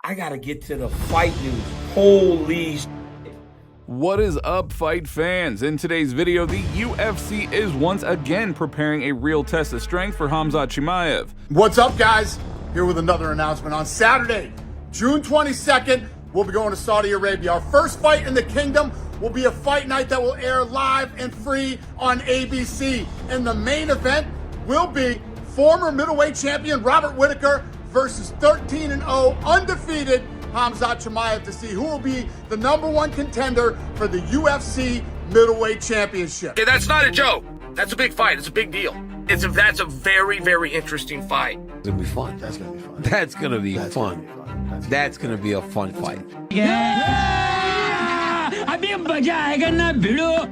I gotta get to the fight news. Holy shit. What is up, fight fans? In today's video, the UFC is once again preparing a real test of strength for Khamzat Chimaev. What's up, guys? Here with another announcement. On Saturday, June 22nd, we'll be going to Saudi Arabia. Our first fight in the kingdom will be a fight night that will air live and free on ABC. And the main event will be former middleweight champion Robert Whittaker versus 13-0 undefeated Khamzat Chimaev to see who will be the #1 contender for the UFC middleweight championship. Yeah, that's not a joke. That's a big fight. It's a big deal. That's a very, very interesting fight. It's gonna be fun. That's gonna be fun. That's gonna be fun. That's gonna be a fun fight.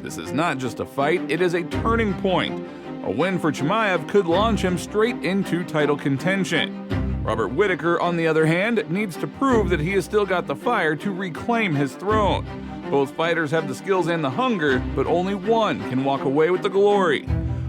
This is not just a fight, it is a turning point. A win for Chimaev could launch him straight into title contention. Robert Whittaker, on the other hand, needs to prove that he has still got the fire to reclaim his throne. Both fighters have the skills and the hunger, but only one can walk away with the glory.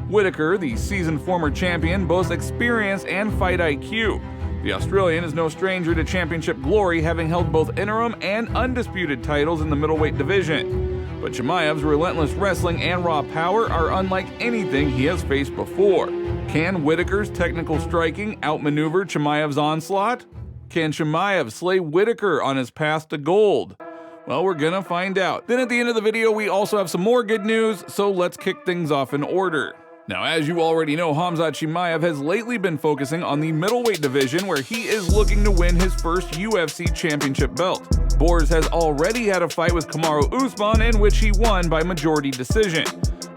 Whittaker, the seasoned former champion, boasts experience and fight IQ. The Australian is no stranger to championship glory, having held both interim and undisputed titles in the middleweight division. But Chimaev's relentless wrestling and raw power are unlike anything he has faced before. Can Whittaker's technical striking outmaneuver Chimaev's onslaught? Can Chimaev slay Whittaker on his path to gold? Well, we're gonna find out. Then at the end of the video, we also have some more good news, so let's kick things off in order. Now, as you already know, Khamzat Chimaev has lately been focusing on the middleweight division, where he is looking to win his first UFC championship belt. Borz has already had a fight with Kamaru Usman in which he won by majority decision.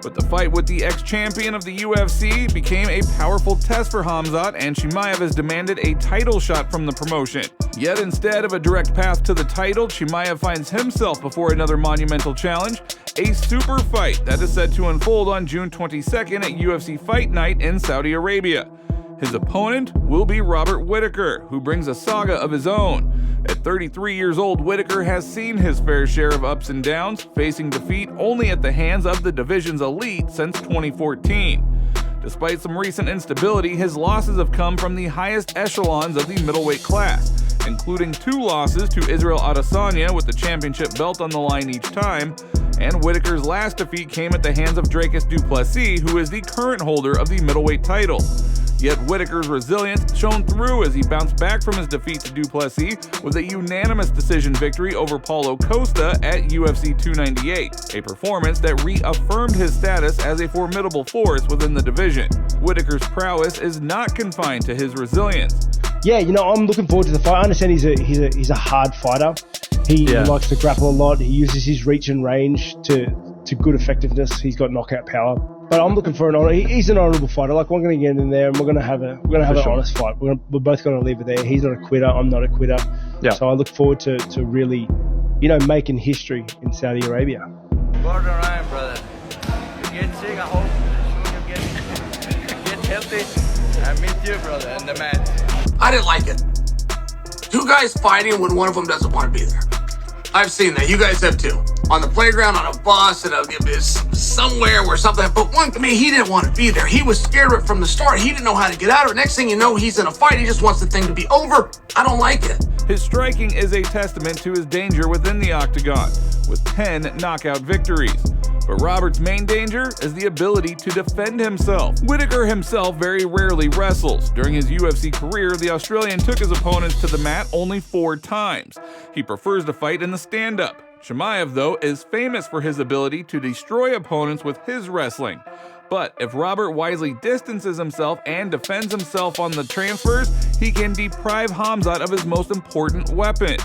But the fight with the ex-champion of the UFC became a powerful test for Khamzat, and Chimaev has demanded a title shot from the promotion. Yet instead of a direct path to the title, Chimaev finds himself before another monumental challenge, a super fight that is set to unfold on June 22nd at UFC Fight Night in Saudi Arabia. His opponent will be Robert Whittaker, who brings a saga of his own. At 33 years old, Whittaker has seen his fair share of ups and downs, facing defeat only at the hands of the division's elite since 2014. Despite some recent instability, his losses have come from the highest echelons of the middleweight class, including 2 losses to Israel Adesanya with the championship belt on the line each time, and Whittaker's last defeat came at the hands of Dricus du Plessis, who is the current holder of the middleweight title. Yet Whittaker's resilience shone through as he bounced back from his defeat to du Plessis with a unanimous decision victory over Paulo Costa at UFC 298, a performance that reaffirmed his status as a formidable force within the division. Whittaker's prowess is not confined to his resilience. Yeah, you know, I'm looking forward to the fight. I understand he's a hard fighter. He likes to grapple a lot. He uses his reach and range to good effectiveness. He's got knockout power. But I'm looking for an honor. He's an honourable fighter. Like, we're going to get in there and we're going to have an honest fight. We're both going to leave it there. He's not a quitter. I'm not a quitter. Yeah. So I look forward to really, you know, making history in Saudi Arabia. Border Ryan, brother. You get sick. I hope you get healthy. I meet you, brother, in the match. I didn't like it. 2 guys fighting when one of them doesn't want to be there. I've seen that. You guys have too. On the playground, on a bus, and somewhere where something. But he didn't want to be there. He was scared of it from the start. He didn't know how to get out of it. Next thing you know, he's in a fight. He just wants the thing to be over. I don't like it. His striking is a testament to his danger within the octagon, with 10 knockout victories. But Robert's main danger is the ability to defend himself. Whittaker himself very rarely wrestles. During his UFC career, the Australian took his opponents to the mat only 4 times. He prefers to fight in the stand-up. Chimaev, though, is famous for his ability to destroy opponents with his wrestling. But if Robert wisely distances himself and defends himself on the transfers, he can deprive Khamzat of his most important weapon.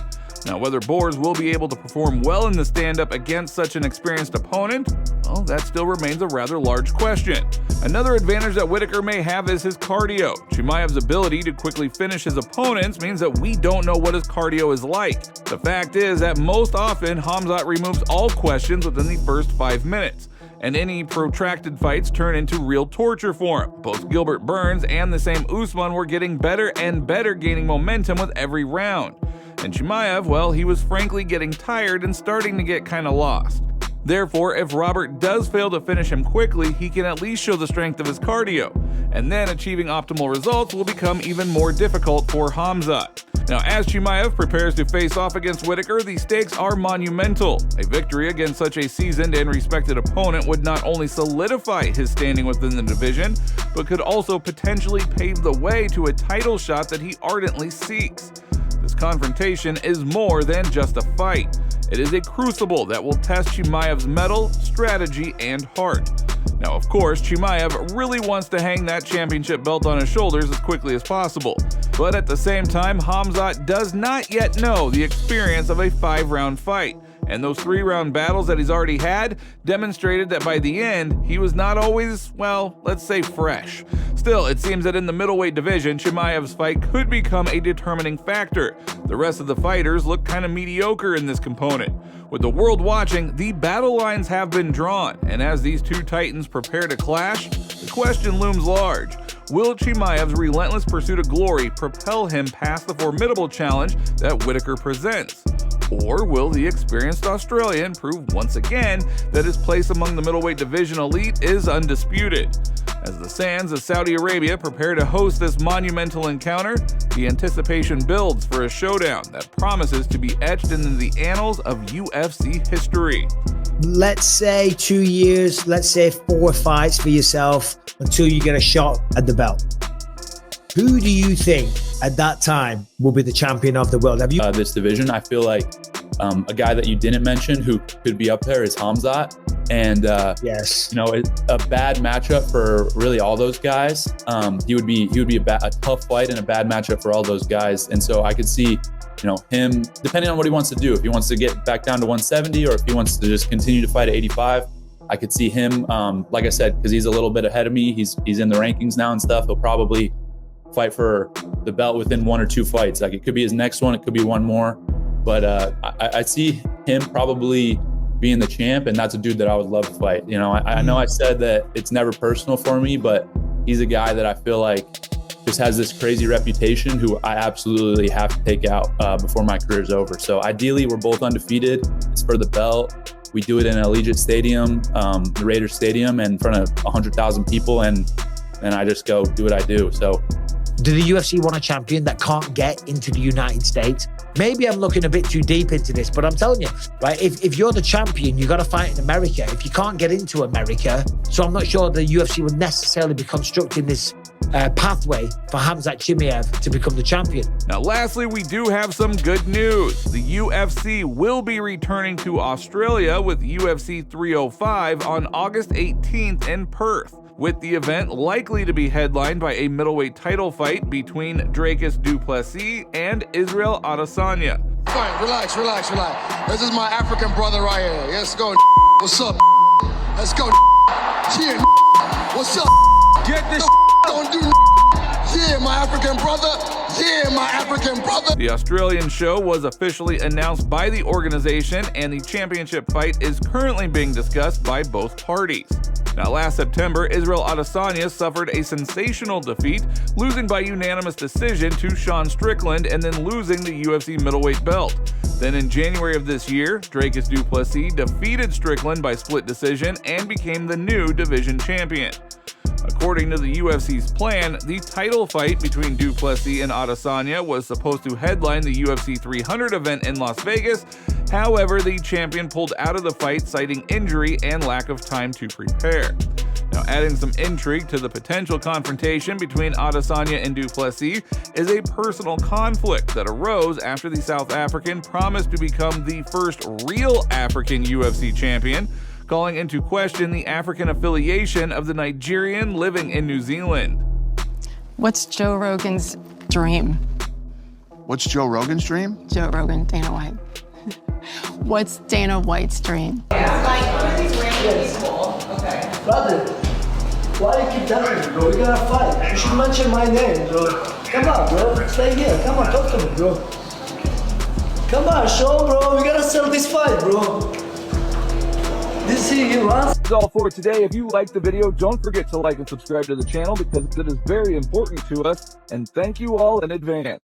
Now, whether Borz will be able to perform well in the stand-up against such an experienced opponent, well, that still remains a rather large question. Another advantage that Whittaker may have is his cardio. Chimaev's ability to quickly finish his opponents means that we don't know what his cardio is like. The fact is that most often, Khamzat removes all questions within the first 5 minutes, and any protracted fights turn into real torture for him. Both Gilbert Burns and the same Usman were getting better and better, gaining momentum with every round. And Chimaev, well, he was frankly getting tired and starting to get kinda lost. Therefore, if Robert does fail to finish him quickly, he can at least show the strength of his cardio, and then achieving optimal results will become even more difficult for Khamzat. Now, as Chimaev prepares to face off against Whittaker, the stakes are monumental. A victory against such a seasoned and respected opponent would not only solidify his standing within the division, but could also potentially pave the way to a title shot that he ardently seeks. This confrontation is more than just a fight. It is a crucible that will test Chimaev's mettle, strategy, and heart. Now, of course, Chimaev really wants to hang that championship belt on his shoulders as quickly as possible. But at the same time, Khamzat does not yet know the experience of a 5-round fight. And those 3-round battles that he's already had demonstrated that by the end, he was not always, well, let's say fresh. Still, it seems that in the middleweight division, Chimaev's fight could become a determining factor. The rest of the fighters look kind of mediocre in this component. With the world watching, the battle lines have been drawn, and as these two titans prepare to clash, the question looms large. Will Chimaev's relentless pursuit of glory propel him past the formidable challenge that Whittaker presents? Or will the experienced Australian prove once again that his place among the middleweight division elite is undisputed? As the sands of Saudi Arabia prepare to host this monumental encounter, the anticipation builds for a showdown that promises to be etched into the annals of UFC history. Let's say 2 years, let's say 4 fights for yourself until you get a shot at the belt. Who do you think at that time will be the champion of the world? Have you this division? I feel like a guy that you didn't mention who could be up there is Khamzat. And yes, you know, a bad matchup for really all those guys. He would be a tough fight and a bad matchup for all those guys. And so I could see, you know, him, depending on what he wants to do, if he wants to get back down to 170 or if he wants to just continue to fight at 85, I could see him, like I said, because he's a little bit ahead of me. He's in the rankings now and stuff. He'll probably fight for the belt within 1 or 2 fights. Like it could be his next one, it could be one more. But I see him probably being the champ, and that's a dude that I would love to fight. You know, I know I said that it's never personal for me, but he's a guy that I feel like just has this crazy reputation who I absolutely have to take out before my career's over. So ideally, we're both undefeated. It's for the belt. We do it in Allegiant Stadium, the Raiders Stadium, and in front of 100,000 people, and I just go do what I do. So, do the UFC want a champion that can't get into the United States? Maybe I'm looking a bit too deep into this, but I'm telling you, right, if you're the champion, you got to fight in America. If you can't get into America, so I'm not sure the UFC would necessarily be constructing this pathway for Khamzat Chimaev to become the champion. Now, lastly, we do have some good news. The UFC will be returning to Australia with UFC 305 on August 18th in Perth, with the event likely to be headlined by a middleweight title fight between Dricus du Plessis and Israel Adesanya. Fine, relax. This is my African brother right here. Let's go. What's up? Let's go. Yeah. What's up? Get this. Don't do. Yeah, my African brother. Yeah, my African brother. The Australian show was officially announced by the organization, and the championship fight is currently being discussed by both parties. Now, last September, Israel Adesanya suffered a sensational defeat, losing by unanimous decision to Sean Strickland and then losing the UFC middleweight belt. Then in January of this year, Dricus du Plessis defeated Strickland by split decision and became the new division champion. According to the UFC's plan, the title fight between du Plessis and Adesanya was supposed to headline the UFC 300 event in Las Vegas. However, the champion pulled out of the fight, citing injury and lack of time to prepare. Now, adding some intrigue to the potential confrontation between Adesanya and du Plessis is a personal conflict that arose after the South African promised to become the first real African UFC champion, calling into question the African affiliation of the Nigerian living in New Zealand. What's Joe Rogan's dream? What's Joe Rogan's dream? Joe Rogan, Dana White. What's Dana White's dream? Brother, why you keep telling me, bro? We gotta fight. You should mention my name, bro. Come on, bro. Stay here. Come on, talk to me, bro. Come on, show, bro. We gotta sell this fight, bro. This is you, huh? That's all for today. If you liked the video, don't forget to like and subscribe to the channel because it is very important to us. And thank you all in advance.